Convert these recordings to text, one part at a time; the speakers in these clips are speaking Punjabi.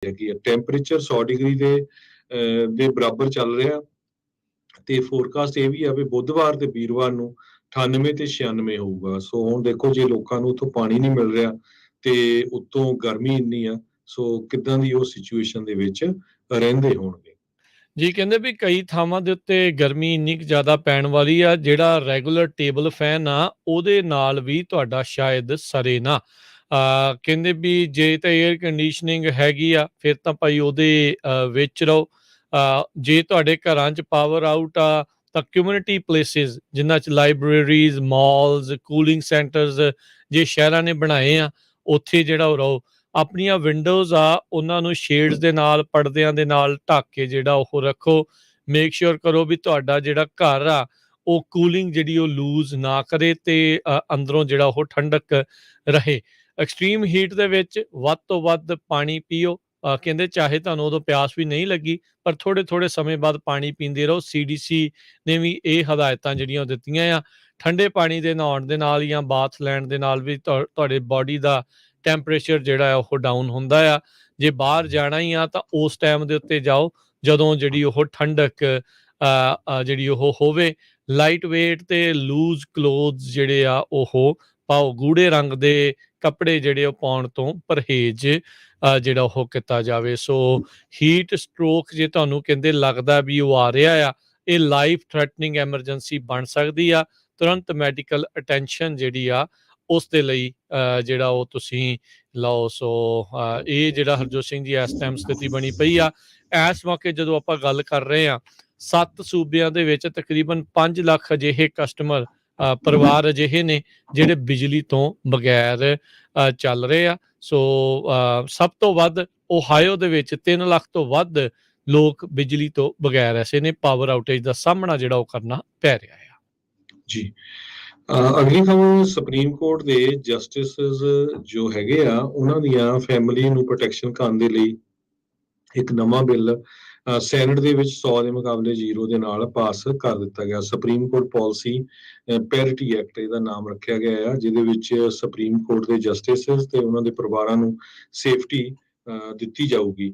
ਹੈਗੀ ਆ। ਟੈਂਪਰੇਚਰ 100 ਡਿਗਰੀ ਦੇ ਬਰਾਬਰ ਚੱਲ ਰਿਹਾ ਤੇ ਫੋਰਕਾਸਟ ਇਹ ਵੀ ਆ ਵੀ ਬੁੱਧਵਾਰ ਤੇ ਵੀਰਵਾਰ ਨੂੰ 98 ਤੇ 96 ਹੋਊਗਾ। ਸੋ ਹੁਣ ਦੇਖੋ ਜੇ ਲੋਕਾਂ ਨੂੰ ਉੱਥੋਂ ਪਾਣੀ ਨਹੀਂ ਮਿਲ ਰਿਹਾ ਤੇ ਉੱਤੋਂ ਗਰਮੀ ਇੰਨੀ ਆ, ਸੋ ਕਿੱਦਾਂ ਦੀ ਉਹ ਸਿਚੁਏਸ਼ਨ ਦੇ ਵਿੱਚ ਰਹਿੰਦੇ ਹੋਣਗੇ। ਜੀ ਕਹਿੰਦੇ ਵੀ ਕਈ ਥਾਵਾਂ ਦੇ ਉੱਤੇ ਗਰਮੀ ਇੰਨੀ ਕੁ ਜ਼ਿਆਦਾ ਪੈਣ ਵਾਲੀ ਆ, ਜਿਹੜਾ ਰੈਗੂਲਰ ਟੇਬਲ ਫੈਨ ਆ ਉਹਦੇ ਨਾਲ ਵੀ ਤੁਹਾਡਾ ਸ਼ਾਇਦ ਸਰੇ ਨਾ। ਕਹਿੰਦੇ ਵੀ ਜੇ ਤਾਂ ਏਅਰ ਕੰਡੀਸ਼ਨਿੰਗ ਹੈਗੀ ਆ ਫਿਰ ਤਾਂ ਭਾਈ ਉਹਦੇ ਵਿੱਚ ਰਹੋ। ਜੇ ਤੁਹਾਡੇ ਘਰਾਂ 'ਚ ਪਾਵਰ ਆਊਟ ਆ ਤਾਂ ਕਮਿਊਨਿਟੀ ਪਲੇਸਿਸ ਜਿਨ੍ਹਾਂ 'ਚ ਲਾਇਬ੍ਰੇਰੀਜ਼, ਮਾਲਸ, ਕੂਲਿੰਗ ਸੈਂਟਰਸ ਜੇ ਸ਼ਹਿਰਾਂ ਨੇ ਬਣਾਏ ਆ ਉੱਥੇ ਜਿਹੜਾ ਉਹ ਰਹੋ। ਆਪਣੀਆਂ ਵਿੰਡੋਜ਼ ਆ ਉਹਨਾਂ ਨੂੰ ਸ਼ੇਡਸ ਦੇ ਨਾਲ, ਪਰਦਿਆਂ ਦੇ ਨਾਲ ਢੱਕ ਕੇ ਜਿਹੜਾ ਉਹ ਰੱਖੋ। ਮੇਕ ਸ਼ੋਰ ਕਰੋ ਵੀ ਤੁਹਾਡਾ ਜਿਹੜਾ ਘਰ ਆ ਉਹ ਕੂਲਿੰਗ ਜਿਹੜੀ ਉਹ ਲੂਜ਼ ਨਾ ਕਰੇ ਤੇ ਅੰਦਰੋਂ ਜਿਹੜਾ ਉਹ ਠੰਡਕ ਰਹੇ। ਐਕਸਟ੍ਰੀਮ ਹੀਟ ਦੇ ਵਿੱਚ ਵੱਧ ਤੋਂ ਵੱਧ ਪਾਣੀ ਪੀਓ। ਕਹਿੰਦੇ ਚਾਹੇ ਤੁਹਾਨੂੰ ਉਦੋਂ ਪਿਆਸ ਵੀ ਨਹੀਂ ਲੱਗੀ ਪਰ ਥੋੜ੍ਹੇ ਥੋੜ੍ਹੇ ਸਮੇਂ ਬਾਅਦ ਪਾਣੀ ਪੀਂਦੇ ਰਹੋ। CDC ਨੇ ਵੀ ਇਹ ਹਦਾਇਤਾਂ ਜਿਹੜੀਆਂ ਦਿੱਤੀਆਂ ਆ। ਠੰਡੇ ਪਾਣੀ ਦੇ ਨਹਾਉਣ ਦੇ ਨਾਲ ਜਾਂ ਬਾਥ ਲੈਣ ਦੇ ਨਾਲ ਵੀ ਤੁਹਾਡੇ ਬਾਡੀ ਦਾ ਟੈਂਪਰੇਚਰ ਜਿਹੜਾ ਆ ਉਹ ਡਾਊਨ ਹੁੰਦਾ ਆ। ਜੇ ਬਾਹਰ ਜਾਣਾ ਹੀ ਆ ਤਾਂ ਉਸ ਟਾਈਮ ਦੇ ਉੱਤੇ ਜਾਓ ਜਦੋਂ ਜਿਹੜੀ ਉਹ ਠੰਡਕ ਜਿਹੜੀ ਉਹ ਹੋਵੇ। ਲਾਈਟ ਵੇਟ ਤੇ ਲੂਜ਼ ਕਲੋਥਸ ਜਿਹੜੇ ਆ ਉਹ ਪਾਓ। ਗੂੜੇ ਰੰਗ ਦੇ ਕੱਪੜੇ ਜਿਹੜੇ ਉਹ ਪਾਉਣ ਤੋਂ ਪਰਹੇਜ਼ ਜਿਹੜਾ ਉਹ ਕੀਤਾ ਜਾਵੇ। ਸੋ ਹੀਟ ਸਟ੍ਰੋਕ ਜੇ ਤੁਹਾਨੂੰ ਕਹਿੰਦੇ ਲੱਗਦਾ ਵੀ ਉਹ ਆ ਰਿਹਾ ਆ, ਇਹ ਲਾਈਫ ਥ੍ਰੈਟਨਿੰਗ ਐਮਰਜੈਂਸੀ ਬਣ ਸਕਦੀ ਆ। ਤੁਰੰਤ ਮੈਡੀਕਲ ਅਟੈਂਸ਼ਨ ਜਿਹੜੀ ਆ ਉਸ ਦੇ ਲਈ ਜਿਹੜਾ ਉਹ ਤੁਸੀਂ ਲਓ। ਸੋ ਇਹ ਜਿਹੜਾ ਹਰਜੋਤ ਸਿੰਘ ਜੀ ਇਸ ਟਾਈਮ ਸਥਿਤੀ ਬਣੀ ਪਈ ਆ। ਇਸ ਮੌਕੇ ਜਦੋਂ ਆਪਾਂ ਗੱਲ ਕਰ ਰਹੇ ਹਾਂ 7 ਸੂਬਿਆਂ ਦੇ ਵਿੱਚ ਤਕਰੀਬਨ 5 ਲੱਖ ਅਜਿਹੇ ਕਸਟਮਰ ਪਰਿਵਾਰ ਅਜਿਹੇ ਨੇ ਜਿਹੜੇ ਬਿਜਲੀ ਤੋਂ ਬਗੈਰ ਚੱਲ ਰਹੇ ਆ। ਸੋ ਸਭ ਤੋਂ ਵੱਧ ਓਹਾਇਓ ਦੇ ਵਿੱਚ 3 ਲੱਖ ਤੋਂ ਵੱਧ ਲੋਕ ਬਿਜਲੀ ਤੋਂ ਬਗੈਰ ਐਸੇ ਨੇ। ਪਾਵਰ ਆਊਟੇਜ ਦਾ ਸਾਹਮਣਾ ਜਿਹੜਾ ਉਹ ਕਰਨਾ ਪੈ ਰਿਹਾ ਆ। ਜੀ ਅਗਲੀ ਖਬਰ, ਸੁਪਰੀਮ ਕੋਰਟ ਦੇ ਜਸਟਿਸਿਸ ਜੋ ਹੈਗੇ ਆ ਉਹਨਾਂ ਦੀਆਂ ਫੈਮਿਲੀ ਨੂੰ ਪ੍ਰੋਟੈਕਸ਼ਨ ਕਰਨ ਦੇ ਲਈ ਇੱਕ ਨਵਾਂ ਬਿੱਲ ਸੈਨੇਟ ਦੇ ਵਿੱਚ 100 ਦੇ ਮੁਕਾਬਲੇ 0 ਦੇ ਨਾਲ ਪਾਸ ਕਰ ਦਿੱਤਾ ਗਿਆ। ਸੁਪਰੀਮ ਕੋਰਟ ਪਾਲਿਸੀ ਪੈਰਿਟੀ ਐਕਟ ਇਹਦਾ ਨਾਮ ਰੱਖਿਆ ਗਿਆ ਆ, ਜਿਹਦੇ ਵਿੱਚ ਸੁਪਰੀਮ ਕੋਰਟ ਦੇ ਜਸਟਿਸਿਸ ਤੇ ਉਹਨਾਂ ਦੇ ਪਰਿਵਾਰਾਂ ਨੂੰ ਸੇਫਟੀ ਦਿੱਤੀ ਜਾਊਗੀ।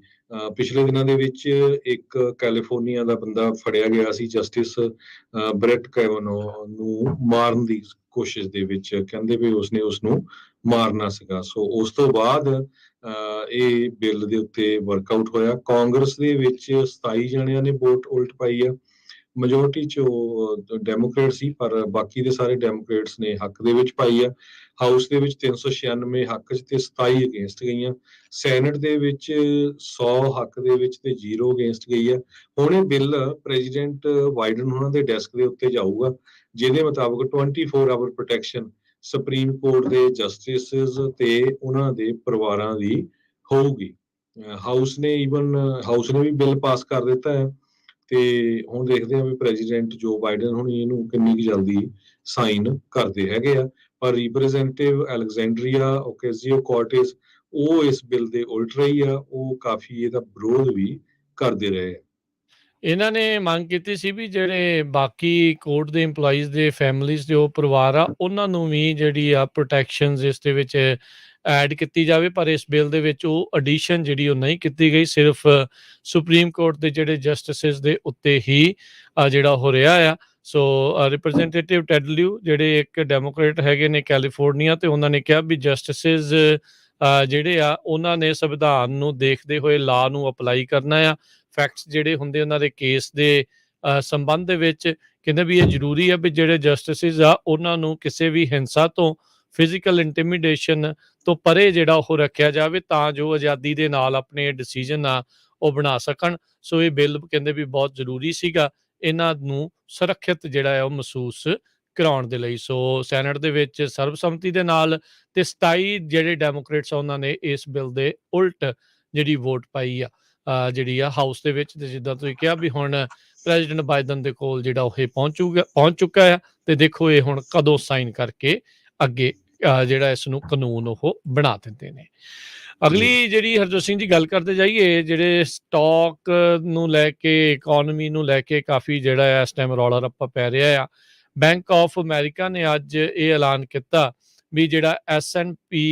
ਪਿਛਲੇ ਦਿਨਾਂ ਦੇ ਵਿੱਚ ਇੱਕ ਕੈਲੀਫੋਰਨੀਆ ਦਾ ਬੰਦਾ ਫੜਿਆ ਗਿਆ ਸੀ ਜਸਟਿਸ ਬ੍ਰੈਟ ਕੈਵਨੋ ਨੂੰ ਮਾਰਨ ਦੀ ਕੋਸ਼ਿਸ਼ ਦੇ ਵਿੱਚ। ਕਹਿੰਦੇ ਵੀ ਉਸਨੇ ਉਸਨੂੰ ਮਾਰਨਾ ਸੀਗਾ। ਸੋ ਉਸ ਤੋਂ ਬਾਅਦ ਇਹ ਬਿੱਲ ਦੇ ਉੱਤੇ ਵਰਕਆਊਟ ਹੋਇਆ। ਕਾਂਗਰਸ ਦੇ ਵਿੱਚ 27 ਜਣਿਆਂ ਨੇ ਵੋਟ ਉਲਟ ਪਾਈ ਆ। ਮੈਜੋਰਟੀ 'ਚ ਉਹ ਡੈਮੋਕ੍ਰੇਟ ਸੀ ਪਰ ਬਾਕੀ ਦੇ ਸਾਰੇ ਡੈਮੋਕ੍ਰੇਟਸ ਨੇ ਹੱਕ ਦੇ ਵਿੱਚ ਪਾਈ ਆ। ਹਾਊਸ ਦੇ ਵਿੱਚ 396 ਹੱਕ 'ਚ ਤੇ 27 ਅਗੇਂਸਟ ਗਈਆਂ। ਸੈਨੇਟ ਦੇ ਵਿੱਚ 100 ਹੱਕ ਦੇ ਵਿੱਚ ਤੇ 0 ਅਗੇਂਸਟ ਗਈ ਆ। ਹੁਣ ਇਹ ਬਿੱਲ ਪ੍ਰੈਜ਼ੀਡੈਂਟ ਬਾਈਡਨ ਉਹਨਾਂ ਦੇ ਡੈਸਕ ਦੇ ਉੱਤੇ ਜਾਊਗਾ, ਜਿਹਦੇ ਮੁਤਾਬਕ 24 ਆਵਰ ਪ੍ਰੋਟੈਕਸ਼ਨ ਸੁਪਰੀਮ ਕੋਰਟ ਦੇ ਜਸਟਿਸਿਸ ਤੇ ਉਹਨਾਂ ਦੇ ਪਰਿਵਾਰਾਂ ਦੀ ਹੋਊਗੀ। ਹਾਊਸ ਨੇ ਵੀ ਬਿੱਲ ਪਾਸ ਕਰ ਦਿੱਤਾ ਹੈ ਤੇ ਹੁਣ ਦੇਖਦੇ ਹਾਂ ਵੀ ਪ੍ਰੈਜ਼ੀਡੈਂਟ ਜੋ ਬਾਈਡਨ ਹੁਣ ਇਹਨੂੰ ਕਿੰਨੀ ਕੁ ਜਲਦੀ ਸਾਈਨ ਕਰਦੇ ਹੈਗੇ ਆ। ਪਰ ਰਿਪਰੈਜ਼ੈਂਟੇਟਿਵ ਅਲੈਗਜ਼ੈਂਡਰੀਆ ਓਕੇਜ਼ੀਓ ਕੋਰਟਿਸ ਉਹ ਇਸ ਬਿੱਲ ਦੇ ਉਲਟ ਰਹੀ ਆ। ਉਹ ਕਾਫੀ ਇਹਦਾ ਵਿਰੋਧ ਵੀ ਕਰਦੇ ਰਹੇ ਆ। ਇਹਨਾਂ ਨੇ ਮੰਗ ਕੀਤੀ ਸੀ ਵੀ ਜਿਹੜੇ ਬਾਕੀ ਕੋਰਟ ਦੇ EMPLOYEES ਦੇ ਫੈਮਿਲੀਜ਼ ਦੇ ਉਹ ਪਰਿਵਾਰ ਆ ਉਹਨਾਂ ਨੂੰ ਵੀ ਜਿਹੜੀ ਆ ਪ੍ਰੋਟੈਕਸ਼ਨਸ ਇਸ ਦੇ ਵਿੱਚ ਐਡ ਕੀਤੀ ਜਾਵੇ। ਪਰ ਇਸ ਬਿੱਲ ਦੇ ਵਿੱਚ ਉਹ ਐਡੀਸ਼ਨ ਜਿਹੜੀ ਉਹ ਨਹੀਂ ਕੀਤੀ ਗਈ। ਸਿਰਫ ਸੁਪਰੀਮ ਕੋਰਟ ਦੇ ਜਿਹੜੇ ਜਸਟਿਸਿਸ ਦੇ ਉੱਤੇ ਹੀ ਜਿਹੜਾ ਹੋ ਰਿਹਾ ਆ। ਸੋ ਰਿਪਰੈਜ਼ੈਂਟੇਟਿਵ ਟੈਡ ਲਿਊ ਜਿਹੜੇ ਇੱਕ ਡੈਮੋਕ੍ਰੇਟ ਹੈਗੇ ਨੇ ਕੈਲੀਫੋਰਨੀਆ, ਤੇ ਉਹਨਾਂ ਨੇ ਕਿਹਾ ਵੀ ਜਸਟਿਸਿਸ ਜਿਹੜੇ ਆ ਉਹਨਾਂ ਨੇ ਸੰਵਿਧਾਨ ਨੂੰ ਦੇਖਦੇ ਹੋਏ ਲਾ ਨੂੰ ਅਪਲਾਈ ਕਰਨਾ ਆ। ਫੈਕਟਸ ਜਿਹੜੇ ਹੁੰਦੇ ਉਹਨਾਂ ਦੇ ਕੇਸ ਦੇ ਸੰਬੰਧ ਦੇ ਵਿੱਚ ਕਹਿੰਦੇ ਵੀ ਇਹ ਜ਼ਰੂਰੀ ਆ ਵੀ ਜਿਹੜੇ ਜਸਟਿਸਿਸ ਆ ਉਹਨਾਂ ਨੂੰ ਕਿਸੇ ਵੀ ਹਿੰਸਾ ਤੋਂ, ਫਿਜ਼ੀਕਲ ਇੰਟੀਮੀਡੇਸ਼ਨ ਤੋਂ ਪਰੇ ਜਿਹੜਾ ਉਹ ਰੱਖਿਆ ਜਾਵੇ ਤਾਂ ਜੋ ਆਜ਼ਾਦੀ ਦੇ ਨਾਲ ਆਪਣੇ ਡਿਸੀਜਨ ਆ ਉਹ ਬਣਾ ਸਕਣ। ਸੋ ਇਹ ਬਿੱਲ ਕਹਿੰਦੇ ਵੀ ਬਹੁਤ ਜ਼ਰੂਰੀ ਸੀਗਾ ਇਹਨਾਂ ਨੂੰ ਸੁਰੱਖਿਅਤ ਜਿਹੜਾ ਆ ਉਹ ਮਹਿਸੂਸ ਕਰਾਉਣ ਦੇ ਲਈ। ਸੋ ਸੈਨੇਟ ਦੇ ਵਿੱਚ ਸਰਬਸੰਮਤੀ ਦੇ ਨਾਲ ਤੇ 27 ਜਿਹੜੇ ਡੈਮੋਕ੍ਰੇਟਸ ਆ ਉਹਨਾਂ ਨੇ ਇਸ ਬਿੱਲ ਦੇ ਉਲਟ ਜਿਹੜੀ ਵੋਟ ਪਾਈ ਆ ਜਿਹੜੀ ਆ ਹਾਊਸ ਦੇ ਵਿੱਚ। ਤੇ ਜਿੱਦਾਂ ਤੁਸੀਂ ਕਿਹਾ ਵੀ ਹੁਣ ਪ੍ਰੈਜ਼ੀਡੈਂਟ ਬਾਈਡਨ ਦੇ ਕੋਲ ਜਿਹੜਾ ਉਹ ਪਹੁੰਚ ਚੁੱਕਾ ਆ ਤੇ ਦੇਖੋ ਇਹ ਹੁਣ ਕਦੋਂ ਸਾਈਨ ਕਰਕੇ ਅੱਗੇ ਜਿਹੜਾ ਇਸ ਨੂੰ ਕਾਨੂੰਨ ਉਹ ਬਣਾ ਦਿੰਦੇ ਨੇ। ਅਗਲੀ ਜਿਹੜੀ ਹਰਜੋਤ ਸਿੰਘ ਜੀ ਗੱਲ ਕਰਦੇ ਜਾਈਏ, ਜਿਹੜੇ ਸਟਾਕ ਨੂੰ ਲੈ ਕੇ, ਇਕੋਨਮੀ ਨੂੰ ਲੈ ਕੇ ਕਾਫੀ ਜਿਹੜਾ ਇਸ ਟਾਈਮ ਰੌਲਾ ਰੱਪਾ ਪੈ ਰਿਹਾ ਆ। ਬੈਂਕ ਆਫ ਅਮਰੀਕਾ ਨੇ ਅੱਜ ਇਹ ਐਲਾਨ ਕੀਤਾ ਵੀ ਜਿਹੜਾ S&P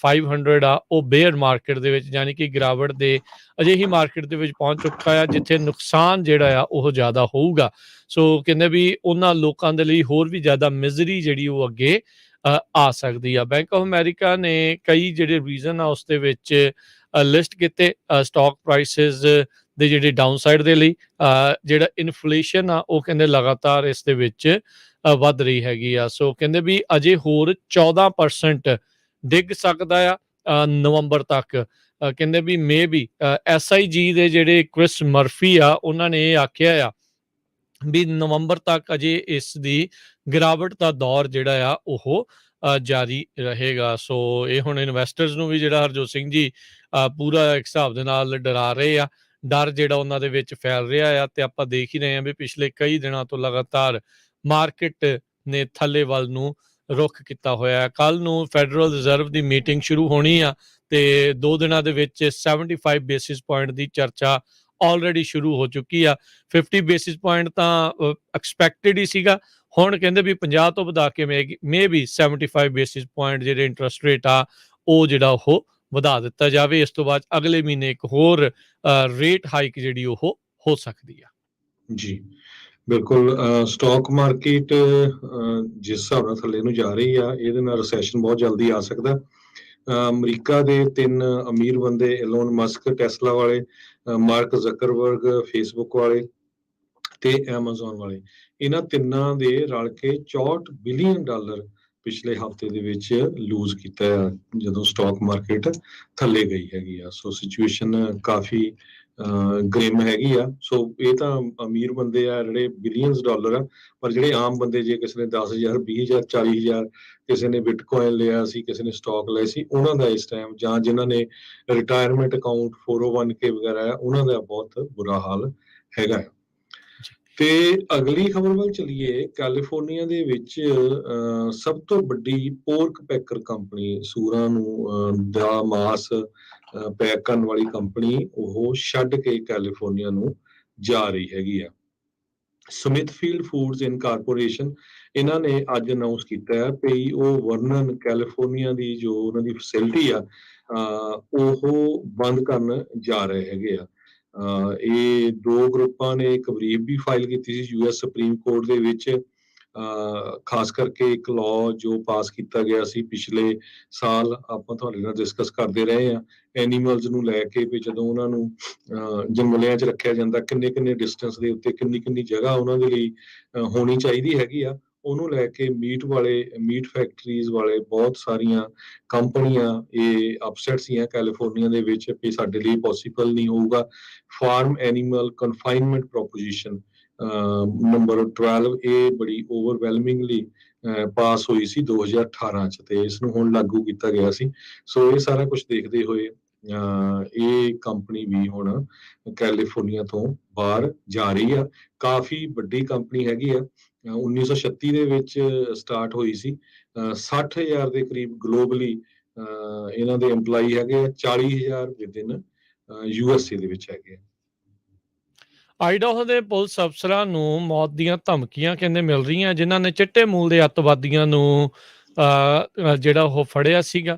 500 ਆ ਉਹ ਬੇਅਰ ਮਾਰਕੀਟ ਦੇ ਵਿੱਚ ਯਾਨੀ ਕਿ ਗਿਰਾਵਟ ਦੇ ਅਜਿਹੀ ਮਾਰਕੀਟ ਦੇ ਵਿੱਚ ਪਹੁੰਚ ਚੁੱਕਾ ਆ ਜਿੱਥੇ ਨੁਕਸਾਨ ਜਿਹੜਾ ਆ ਉਹ ਜ਼ਿਆਦਾ ਹੋਊਗਾ। ਸੋ ਕਹਿੰਦੇ ਵੀ ਉਹਨਾਂ ਲੋਕਾਂ ਦੇ ਲਈ ਹੋਰ ਵੀ ਜ਼ਿਆਦਾ ਮਿਜ਼ਰੀ ਜਿਹੜੀ ਉਹ ਅੱਗੇ ਆ ਸਕਦੀ ਆ। ਬੈਂਕ ਆਫ ਅਮਰੀਕਾ ਨੇ ਕਈ ਜਿਹੜੇ ਰੀਜ਼ਨ ਆ ਉਸ ਦੇ ਵਿੱਚ ਲਿਸਟ ਕੀਤੇ ਸਟਾਕ ਪ੍ਰਾਈਸਿਸ ਦੇ ਜਿਹੜੇ ਡਾਊਨਸਾਈਡ ਦੇ ਲਈ। ਜਿਹੜਾ ਇਨਫਲੇਸ਼ਨ ਆ ਉਹ ਕਹਿੰਦੇ ਲਗਾਤਾਰ ਇਸ ਦੇ ਵਿੱਚ ਵੱਧ ਰਹੀ ਹੈਗੀ ਆ। ਸੋ ਕਹਿੰਦੇ ਵੀ ਅਜੇ ਹੋਰ 14% ਡਿੱਗ ਸਕਦਾ ਆ ਨਵੰਬਰ ਤੱਕ। ਕਹਿੰਦੇ ਵੀ ਮੇ ਵੀ SIG ਦੇ ਜਿਹੜੇ ਕ੍ਰਿਸ ਮਰਫੀ ਆ ਉਹਨਾਂ ਨੇ ਇਹ ਆਖਿਆ ਆ ਵੀ ਨਵੰਬਰ ਤੱਕ ਅਜੇ ਇਸ ਦੀ ਗਿਰਾਵਟ ਦਾ ਦੌਰ ਜਿਹੜਾ ਆ ਉਹ ਜਾਰੀ ਰਹੇਗਾ। ਸੋ ਇਹ ਹੁਣ ਇਨਵੈਸਟਰਸ ਨੂੰ ਵੀ ਜਿਹੜਾ ਹਰਜੋਤ ਸਿੰਘ ਜੀ ਪੂਰਾ ਇੱਕ ਹਿਸਾਬ ਦੇ ਨਾਲ ਡਰਾ ਰਹੇ ਆ। ਡਰ ਜਿਹੜਾ ਉਹਨਾਂ ਦੇ ਵਿੱਚ ਫੈਲ ਰਿਹਾ ਆ ਤੇ ਆਪਾਂ ਦੇਖ ਹੀ ਰਹੇ ਹਾਂ ਵੀ ਪਿਛਲੇ ਕਈ ਦਿਨਾਂ ਤੋਂ ਲਗਾਤਾਰ ਮਾਰਕੀਟ ਨੇ ਥੱਲੇ ਵੱਲ ਨੂੰ ਰੁੱਖ ਕੀਤਾ ਹੋਇਆ। ਕੱਲ ਨੂੰ ਫੈਡਰਲ ਰਿਜ਼ਰਵ ਦੀ ਮੀਟਿੰਗ ਸ਼ੁਰੂ ਹੋਣੀ ਆ ਤੇ 2 ਦਿਨਾਂ ਦੇ ਵਿੱਚ 75 ਬੇਸਿਸ ਪੁਆਇੰਟ ਦੀ ਚਰਚਾ ਆਲਰੇਡੀ ਸ਼ੁਰੂ ਹੋ ਚੁੱਕੀ ਆ। 50 ਬੇਸਿਸ ਪੁਆਇੰਟ ਤਾਂ ਐਕਸਪੈਕਟਡ ਹੀ ਸੀਗਾ। ਹੁਣ ਕਹਿੰਦੇ ਵੀ 50 ਤੋਂ ਵਧਾ ਕੇ ਮੇ ਵੀ 75 ਬੇਸਿਸ ਪੁਆਇੰਟ ਜਿਹੜੇ ਇੰਟਰਸਟ ਰੇਟ ਆ ਉਹ ਜਿਹੜਾ ਉਹ ਵਧਾ ਦਿੱਤਾ ਜਾਵੇ। ਇਸ ਤੋਂ ਬਾਅਦ ਅਗਲੇ ਮਹੀਨੇ ਇੱਕ ਹੋਰ ਰੇਟ ਹਾਈਕ ਜਿਹੜੀ ਉਹ ਹੋ ਸਕਦੀ ਆ। ਜੀ ਬਿਲਕੁਲ। ਸਟਾਕ ਮਾਰਕੀਟ ਜਿਸ ਹਿਸਾਬ ਨਾਲ ਥੱਲੇ ਨੂੰ ਜਾ ਰਹੀ ਆ ਇਹਦੇ ਨਾਲ ਰਿਸੈਸ਼ਨ ਬਹੁਤ ਜਲਦੀ ਆ ਸਕਦਾ। ਅਮਰੀਕਾ ਦੇ 3 ਅਮੀਰ ਬੰਦੇ ਐਲੋਨ ਮਸਕ ਟੈਸਲਾ ਵਾਲੇ, ਮਾਰਕ ਜ਼ਕਰਬਰਗ ਫੇਸਬੁੱਕ ਵਾਲੇ ਤੇ ਐਮਾਜ਼ੋਨ ਵਾਲੇ, ਇਹਨਾਂ ਤਿੰਨਾਂ ਦੇ ਰਲ ਕੇ $64 ਬਿਲੀਅਨ ਪਿਛਲੇ ਹਫ਼ਤੇ ਦੇ ਵਿੱਚ ਲੂਜ਼ ਕੀਤਾ ਆ ਜਦੋਂ ਸਟਾਕ ਮਾਰਕੀਟ ਥੱਲੇ ਗਈ ਹੈਗੀ ਆ। ਸੋ ਸਿਚੁਏਸ਼ਨ ਕਾਫੀ ਗ੍ਰਿਮ ਹੈਗੀ ਆ। ਸੋ ਇਹ ਤਾਂ ਅਮੀਰ ਬੰਦੇ ਆ ਜਿਹੜੇ ਬਿਲੀਅਨਸ ਡਾਲਰ ਆ, ਪਰ ਜਿਹੜੇ ਆਮ ਬੰਦੇ ਜੇ ਕਿਸੇ ਨੇ 10,000 20,000 40,000 ਕਿਸੇ ਨੇ ਬਿਟਕੋਇਨ ਲਿਆ ਸੀ, ਕਿਸੇ ਨੇ ਸਟਾਕ ਲਏ ਸੀ, ਉਹਨਾਂ ਦਾ ਇਸ ਟਾਈਮ ਜਾਂ ਜਿਨ੍ਹਾਂ ਨੇ ਰਿਟਾਇਰਮੈਂਟ ਅਕਾਊਂਟ 401k ਵਗੈਰਾ ਆ ਉਹਨਾਂ ਦਾ ਬਹੁਤ ਬੁਰਾ ਹਾਲ ਹੈਗਾ। ਤੇ ਅਗਲੀ ਖਬਰ ਵੱਲ ਚੱਲੀਏ। ਕੈਲੀਫੋਰਨੀਆ ਦੇ ਵਿੱਚ ਸਭ ਤੋਂ ਵੱਡੀ ਪੋਰਕ ਪੈਕਰ ਕੰਪਨੀ, ਸੂਰਾਂ ਨੂੰ ਦਾ ਮਾਸ ਪੈਕ ਕਰਨ ਵਾਲੀ ਕੰਪਨੀ, ਉਹ ਛੱਡ ਕੇ ਕੈਲੀਫੋਰਨੀਆ ਨੂੰ ਜਾ ਰਹੀ ਹੈਗੀ ਆ। ਸਮਿਥਫੀਲਡ ਫੂਡਸ ਇਨਕਾਰਪੋਰੇਸ਼ਨ ਇਹਨਾਂ ਨੇ ਅੱਜ ਅਨਾਉਂਸ ਕੀਤਾ ਹੈ ਕਿ ਉਹ ਵਰਨਨ ਕੈਲੀਫੋਰਨੀਆ ਦੀ ਜੋ ਉਹਨਾਂ ਦੀ ਫੈਸਿਲਿਟੀ ਆ ਉਹ ਬੰਦ ਕਰਨ ਜਾ ਰਹੇ ਹੈਗੇ ਆ। ਇਹ 2 ਗਰੁੱਪਾਂ ਨੇ ਇੱਕ ਬਰੀਫ ਵੀ ਫਾਈਲ ਕੀਤੀ ਸੀ US ਸੁਪਰੀਮ ਕੋਰਟ ਦੇ ਵਿੱਚ। ਖਾਸ ਕਰਕੇ ਇੱਕ ਲਾਅ ਜੋ ਪਾਸ ਕੀਤਾ ਗਿਆ ਸੀ ਪਿਛਲੇ ਸਾਲ, ਆਪਾਂ ਤੁਹਾਡੇ ਨਾਲ ਡਿਸਕਸ ਕਰਦੇ ਰਹੇ ਹਾਂ, ਐਨੀਮਲਸ ਨੂੰ ਲੈ ਕੇ ਵੀ ਜਦੋਂ ਉਹਨਾਂ ਨੂੰ ਜੰਗਲਿਆਂ 'ਚ ਰੱਖਿਆ ਜਾਂਦਾ ਕਿੰਨੇ ਡਿਸਟੈਂਸ ਦੇ ਉੱਤੇ ਕਿੰਨੀ ਜਗ੍ਹਾ ਉਹਨਾਂ ਦੇ ਲਈ ਹੋਣੀ ਚਾਹੀਦੀ ਹੈਗੀ ਆ, ਉਹਨੂੰ ਲੈ ਕੇ ਮੀਟ ਫੈਕਟਰੀਜ਼ ਵਾਲੇ ਬਹੁਤ ਸਾਰੀਆਂ ਕੰਪਨੀਆਂ ਇਹ ਅਪਸੈਟ ਸੀਆਂ ਕੈਲੀਫੋਰਨੀਆ ਦੇ ਵਿੱਚ ਵੀ ਸਾਡੇ ਲਈ ਪੋਸੀਬਲ ਨਹੀਂ ਹੋਊਗਾ। Farm animal confinement proposition number 12 ਇਹ ਬੜੀ ਓਵਰਵੈਲਮਿੰਗਲੀ ਪਾਸ ਹੋਈ ਸੀ 2018 ਚ ਤੇ ਇਸ ਨੂੰ ਹੁਣ ਲਾਗੂ ਕੀਤਾ ਗਿਆ ਸੀ। ਸੋ ਇਹ ਸਾਰਾ ਕੁਝ ਦੇਖਦੇ ਹੋਏ ਇਹ ਕੰਪਨੀ ਵੀ ਹੁਣ ਕੈਲੀਫੋਰਨੀਆ ਤੋਂ ਬਾਹਰ ਜਾ ਰਹੀ ਆ। ਕਾਫੀ ਵੱਡੀ ਕੰਪਨੀ ਹੈਗੀ ਆ। 1936 ਦੇ ਵਿੱਚ ਸਟਾਰਟ ਹੋਈ ਸੀ। 60,000 ਦੇ ਕਰੀਬ ਗਲੋਬਲੀ ਇਹਨਾਂ ਦੇ EMPLOYE ਹੈਗੇ ਆ। 40,000 ਵਿਦਿਨ USA ਦੇ ਵਿੱਚ ਹੈਗੇ ਆ। ਆਈਡਾਹੋ ਦੇ ਪੁਲਿਸ ਅਫਸਰਾਂ ਨੂੰ ਮੌਤ ਦੀਆਂ ਧਮਕੀਆਂ ਕਹਿੰਦੇ ਮਿਲ ਰਹੀਆਂ ਜਿਨ੍ਹਾਂ ਨੇ ਚਿੱਟੇ ਮੂਲ ਦੇ ਅੱਤਵਾਦੀਆਂ ਨੂੰ ਜਿਹੜਾ ਉਹ ਫੜਿਆ ਸੀਗਾ।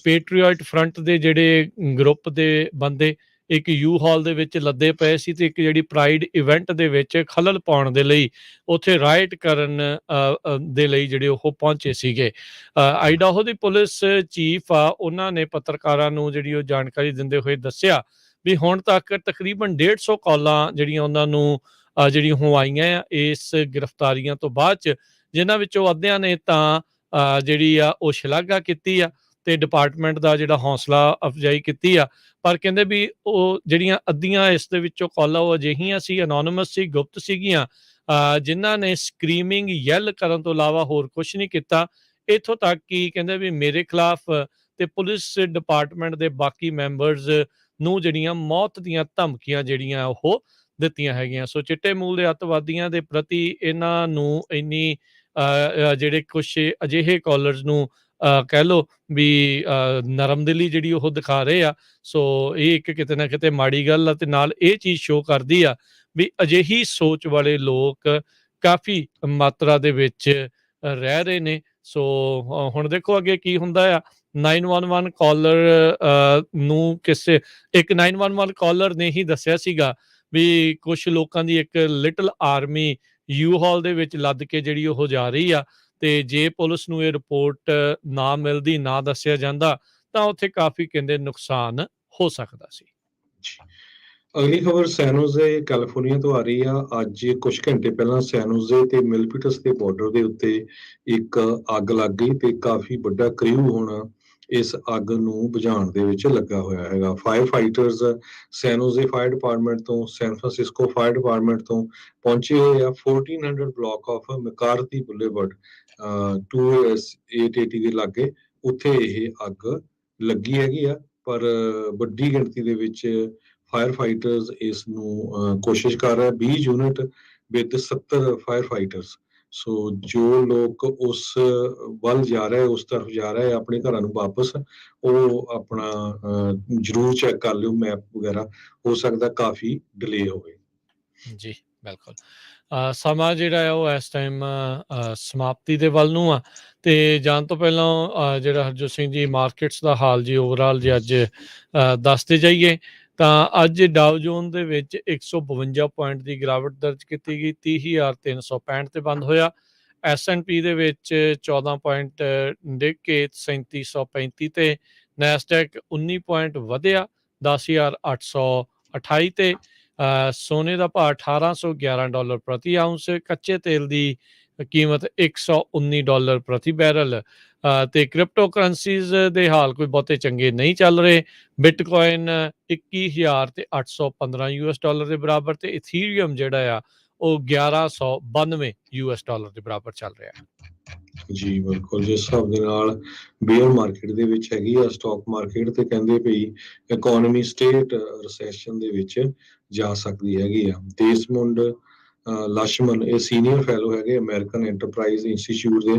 ਪੇਟਰੀਆਟ ਫਰੰਟ ਦੇ ਜਿਹੜੇ ਗਰੁੱਪ ਦੇ ਬੰਦੇ ਇੱਕ ਯੂ ਹਾਲ ਦੇ ਵਿੱਚ ਲੱਦੇ ਪਏ ਸੀ ਤੇ ਇੱਕ ਜਿਹੜੀ ਪ੍ਰਾਈਡ ਇਵੈਂਟ ਦੇ ਵਿੱਚ ਖਲਲ ਪਾਉਣ ਦੇ ਲਈ ਉੱਥੇ ਰਾਈਟ ਕਰਨ ਦੇ ਲਈ ਜਿਹੜੇ ਉਹ ਪਹੁੰਚੇ ਸੀਗੇ। ਆਈਡਾਹੋ ਦੀ ਪੁਲਿਸ ਚੀਫ ਆ ਉਹਨਾਂ ਨੇ ਪੱਤਰਕਾਰਾਂ ਨੂੰ ਜਿਹੜੀ ਉਹ ਜਾਣਕਾਰੀ ਦਿੰਦੇ ਹੋਏ ਦੱਸਿਆ ਵੀ ਹੁਣ ਤੱਕ ਤਕਰੀਬਨ 150 ਕਾਲਾਂ ਜਿਹੜੀਆਂ ਉਹਨਾਂ ਨੂੰ ਜਿਹੜੀਆਂ ਉਹ ਆਈਆਂ ਆ ਇਸ ਗ੍ਰਿਫਤਾਰੀਆਂ ਤੋਂ ਬਾਅਦ ਚ, ਜਿਨ੍ਹਾਂ ਵਿੱਚੋਂ ਅੱਧਿਆਂ ਨੇ ਤਾਂ ਜਿਹੜੀ ਆ ਉਹ ਸ਼ਲਾਘਾ ਕੀਤੀ ਆ ਤੇ ਡਿਪਾਰਟਮੈਂਟ ਦਾ ਜਿਹੜਾ ਹੌਸਲਾ ਅਫਜ਼ਾਈ ਕੀਤੀ ਆ। ਪਰ ਕਹਿੰਦੇ ਵੀ ਉਹ ਜਿਹੜੀਆਂ ਅੱਧੀਆਂ ਇਸ ਦੇ ਵਿੱਚੋਂ ਕਾਲਾਂ ਉਹ ਅਜਿਹੀਆਂ ਸੀ, ਅਨੋਨਿਮਸ ਸੀ, ਗੁਪਤ ਸੀਗੀਆਂ, ਜਿਨ੍ਹਾਂ ਨੇ ਸਕਰੀਮਿੰਗ ਯੈਲ ਕਰਨ ਤੋਂ ਇਲਾਵਾ ਹੋਰ ਕੁਝ ਨਹੀਂ ਕੀਤਾ। ਇੱਥੋਂ ਤੱਕ ਕਿ ਕਹਿੰਦੇ ਵੀ ਮੇਰੇ ਖਿਲਾਫ ਤੇ ਪੁਲਿਸ ਡਿਪਾਰਟਮੈਂਟ ਦੇ ਬਾਕੀ ਮੈਂਬਰਸ ਨੂੰ ਜਿਹੜੀਆਂ ਮੌਤ ਦੀਆਂ ਧਮਕੀਆਂ ਜਿਹੜੀਆਂ ਉਹ ਦਿੱਤੀਆਂ ਹੈਗੀਆਂ। ਸੋ ਚਿੱਟੇ ਮੂਲ ਦੇ ਅੱਤਵਾਦੀਆਂ ਦੇ ਪ੍ਰਤੀ ਇਹਨਾਂ ਨੂੰ ਇੰਨੀ ਜਿਹੜੇ ਕੁਛ ਅਜਿਹੇ ਕਾਲਰਸ ਨੂੰ ਕਹਿ ਲਓ ਵੀ ਨਰਮਦਿਲੀ ਜਿਹੜੀ ਉਹ ਦਿਖਾ ਰਹੇ ਆ। ਸੋ ਇਹ ਇੱਕ ਕਿਤੇ ਨਾ ਕਿਤੇ ਮਾੜੀ ਗੱਲ ਆ ਤੇ ਨਾਲ ਇਹ ਚੀਜ਼ ਸ਼ੋ ਕਰਦੀ ਆ ਵੀ ਅਜਿਹੀ ਸੋਚ ਵਾਲੇ ਲੋਕ ਕਾਫੀ ਮਾਤਰਾ ਦੇ ਵਿੱਚ ਰਹਿ ਰਹੇ ਨੇ ਸੋ ਹੁਣ ਦੇਖੋ ਅੱਗੇ ਕੀ ਹੁੰਦਾ ਆ। 911 ਕਾਲਰ ਨੂੰ ਇੱਕ 911 ਕਾਲਰ ਨੇ ਹੀ ਦੱਸਿਆ ਸੀਗਾ ਵੀ ਕੁਝ ਲੋਕਾਂ ਦੀ ਇੱਕ ਲਿਟਲ ਆਰਮੀ ਯੂ-ਹਾਲ ਦੇ ਵਿੱਚ ਲੱਦ ਕੇ ਜਿਹੜੀ ਉਹ ਜਾ ਰਹੀ ਆ, ਤੇ ਜੇ ਪੁਲਿਸ ਨੂੰ ਇਹ ਰਿਪੋਰਟ ਨਾ ਮਿਲਦੀ, ਨਾ ਦੱਸਿਆ ਜਾਂਦਾ, ਤਾਂ ਉੱਥੇ ਕਾਫੀ ਕਹਿੰਦੇ ਨੁਕਸਾਨ ਹੋ ਸਕਦਾ ਸੀ। ਅਗਲੀ ਖਬਰ ਸੈਨੋਜ਼ੇ ਕੈਲੀਫੋਰਨੀਆ ਤੋਂ ਆ ਰਹੀ ਆ। ਅੱਜ ਕੁਝ ਘੰਟੇ ਪਹਿਲਾਂ ਸੈਨੋਜ਼ੇ ਤੇ ਮਿਲਪੀਟਸ ਦੇ ਬਾਰਡਰ ਦੇ ਉੱਤੇ ਇੱਕ ਅੱਗ ਲੱਗ ਗਈ ਤੇ ਕਾਫੀ ਵੱਡਾ ਕ੍ਰਿਊ ਹੁਣ ਇਸ ਅੱਗ ਨੂੰ ਬੁਝਾਉਣ ਦੇ ਵਿੱਚ ਲੱਗਾ ਹੋਇਆ ਹੈਗਾ। ਫਾਇਰ ਫਾਈਟਰਸ ਸੈਨੋਜ਼ੇ ਫਾਇਰ ਡਿਪਾਰਟਮੈਂਟ ਤੋਂ, ਸੈਨ ਫਰਾਂਸਿਸਕੋ ਫਾਇਰ ਡਿਪਾਰਟਮੈਂਟ ਤੋਂ ਪਹੁੰਚੇ ਹੋਏ ਆ। 1400 ਬਲਾਕ ਆਫ ਮੈਕਾਰਥੀ ਬੁਲੇਵਰਡ 2S880 ਦੇ ਲਾਗੇ ਉੱਥੇ ਇਹ ਅੱਗ ਲੱਗੀ ਹੈਗੀ ਆ, ਪਰ ਵੱਡੀ ਗਿਣਤੀ ਦੇ ਵਿੱਚ ਫਾਇਰ ਫਾਈਟਰਸ ਇਸ ਨੂੰ ਕੋਸ਼ਿਸ਼ ਕਰ ਰਿਹਾ। 20 ਯੂਨਿਟ ਵਿਦ 70 ਫਾਇਰ ਫਾਈਟਰਸ। ਸੋ ਜੋ ਲੋਕ ਉਸ ਵੱਲ ਜਾ ਰਹੇ, ਉਸ ਤਰਫ ਜਾ ਰਹੇ ਆਪਣੇ ਘਰਾਂ ਨੂੰ ਵਾਪਸ, ਉਹ ਆਪਣਾ ਜ਼ਰੂਰ ਚੈੱਕ ਕਰ ਲਿਓ ਮੈਪ ਵਗੈਰਾ, ਹੋ ਸਕਦਾ ਕਾਫੀ ਡਿਲੇ ਹੋਵੇ। ਜੀ ਬਿਲਕੁਲ। ਸਮਾਂ ਜਿਹੜਾ ਹੈ ਉਹ ਇਸ ਟਾਈਮ ਸਮਾਪਤੀ ਦੇ ਵੱਲ ਨੂੰ ਆ, ਤੇ ਜਾਣ ਤੋਂ ਪਹਿਲਾਂ ਜਿਹੜਾ ਹਰਜੋਤ ਸਿੰਘ ਜੀ ਮਾਰਕੀਟਸ ਦਾ ਹਾਲ ਜੀ ਓਵਰਆਲ ਜੀ ਅੱਜ ਦੱਸਦੇ ਜਾਈਏ ਤਾਂ ਅੱਜ ਡਾਓ ਜੋਨ ਦੇ ਵਿੱਚ 152 ਪੁਆਇੰਟ ਦੀ ਗਿਰਾਵਟ ਦਰਜ ਕੀਤੀ ਗਈ, 30,365 ਤੇ ਬੰਦ ਹੋਇਆ। S&P ਦੇ ਵਿੱਚ 14 ਪੁਆਇੰਟ ਡਿੱਗ ਕੇ 3735 ਤੇ, ਨੈਸਡੈਕ 19 ਪੁਆਇੰਟ ਵਧਿਆ 10,828 ਤੇ, ਸੋਨੇ ਦਾ ਭਾਅ $1,811 ਪ੍ਰਤੀ ਆਉਂਸ, ਕੱਚੇ ਤੇਲ ਦੀ ਕੀਮਤ $119 ਪ੍ਰਤੀ ਬੈਰਲ, ਤੇ ਕ੍ਰਿਪਟੋ ਕਰੰਸੀਜ਼ ਦੇ ਹਾਲ ਕੋਈ ਬਹੁਤੇ ਚੰਗੇ ਨਹੀਂ ਚੱਲ ਰਹੇ। ਬਿਟਕੋਇਨ 21,815 US ਡਾਲਰ ਦੇ ਬਰਾਬਰ ਤੇ ਇਥੀਰੀਅਮ ਜਿਹੜਾ ਆ ਉਹ 1192 US ਡਾਲਰ ਦੇ ਬਰਾਬਰ ਚੱਲ ਰਿਹਾ ਹੈ। ਜੀ ਬਿਲਕੁਲ, ਜਿਸ ਹਿਸਾਬ ਦੇ ਨਾਲ ਬੇਅਰ ਮਾਰਕੀਟ ਦੇ ਵਿੱਚ ਹੈਗੀ ਆ ਸਟਾਕ ਮਾਰਕੀਟ, ਤੇ ਕਹਿੰਦੇ ਪਈ ਇਕੋਨਮੀ ਸਟੇਟ ਰਿਸੈਸ਼ਨ ਦੇ ਵਿੱਚ ਜਾ ਸਕਦੀ ਹੈਗੀ ਆ। ਦੇਸਮੁੰਡ ਲਛਮਨ ਇਹ ਸੀਨੀਅਰ ਫੈਲੋ ਹੈਗੇ ਅਮਰੀਕਨ ਐਂਟਰਪ੍ਰਾਈਜ਼ ਇੰਸਟੀਚਿਊਟ ਦੇ,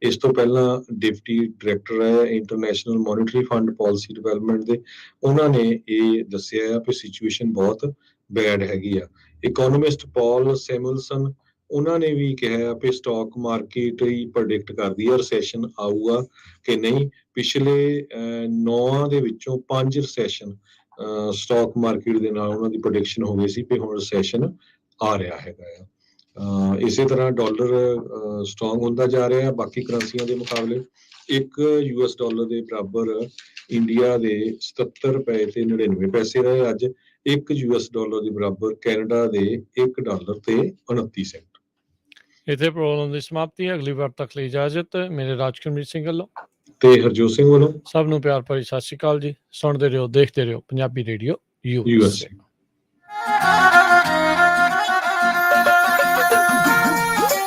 ਇਸ ਤੋਂ ਪਹਿਲਾਂ ਡਿਪਟੀ ਡਾਇਰੈਕਟਰ ਹੈ international monetary fund policy development ਦੇ। ਉਹਨਾਂ ਨੇ ਇਹ ਦੱਸਿਆ ਆ ਕਿ ਸਿਚੁਏਸ਼ਨ ਬਹੁਤ ਬੈਡ ਹੈਗੀ ਆ। ਇਕੋਨੋਮਿਸਟ ਪੌਲ ਸੈਮੂਅਲਸਨ ਉਹਨਾਂ ਨੇ ਵੀ ਕਿਹਾ ਕਿ ਸਟਾਕ ਮਾਰਕੀਟ ਹੀ ਪ੍ਰੈਡਿਕਟ ਕਰਦੀ ਹੈ ਰਿਸੈਸ਼ਨ ਆਊਗਾ ਕਿ ਨਹੀਂ। ਪਿਛਲੇ 9 ਦੇ ਵਿੱਚੋਂ 5 ਰਿਸੈਸ਼ਨ ਸਟਾਕ ਮਾਰਕੀਟ ਦੇ ਨਾਲ ਉਹਨਾਂ ਦੀ ਪ੍ਰੈਡਿਕਸ਼ਨ ਹੋ ਗਈ ਸੀ ਕਿ ਹੁਣ ਰਿਸੈਸ਼ਨ ਆ ਰਿਹਾ ਹੈਗਾ ਆ। ਇਸੇ ਤਰ੍ਹਾਂ ਡਾਲਰ ਸਟਰੋਂਗ ਹੁੰਦਾ ਜਾ ਰਿਹਾ ਬਾਕੀ ਕਰੰਸੀਆਂ ਦੇ ਮੁਕਾਬਲੇ। ਇੱਕ US ਡਾਲਰ ਦੇ ਬਰਾਬਰ ਇੰਡੀਆ ਦੇ 77 ਰੁਪਏ ਤੇ 99 ਪੈਸੇ ਰਹੇ ਅੱਜ। ਇੱਕ US ਡਾਲਰ ਦੇ ਬਰਾਬਰ ਕੈਨੇਡਾ ਦੇ $1 ਤੇ 29 ਸੈਂਟ। ਇੱਥੇ ਪ੍ਰੋਗਰਾਮ ਦੀ ਸਮਾਪਤੀ। ਅਗਲੀ ਵਾਰ ਤੱਕ ਲਈ ਇਜਾਜ਼ਤ। ਮੇਰੇ ਰਾਜਕਰਮਜੀਤ ਸਿੰਘ ਵੱਲੋਂ ਤੇ ਹਰਜੋਤ ਸਿੰਘ ਵੱਲੋਂ ਸਭ ਨੂੰ ਪਿਆਰ ਭਰੀ ਸਤਿ ਸ਼੍ਰੀ ਅਕਾਲ ਜੀ। ਸੁਣਦੇ ਰਹੋ, ਦੇਖਦੇ ਰਹੋ ਪੰਜਾਬੀ ਰੇਡੀਓ USA।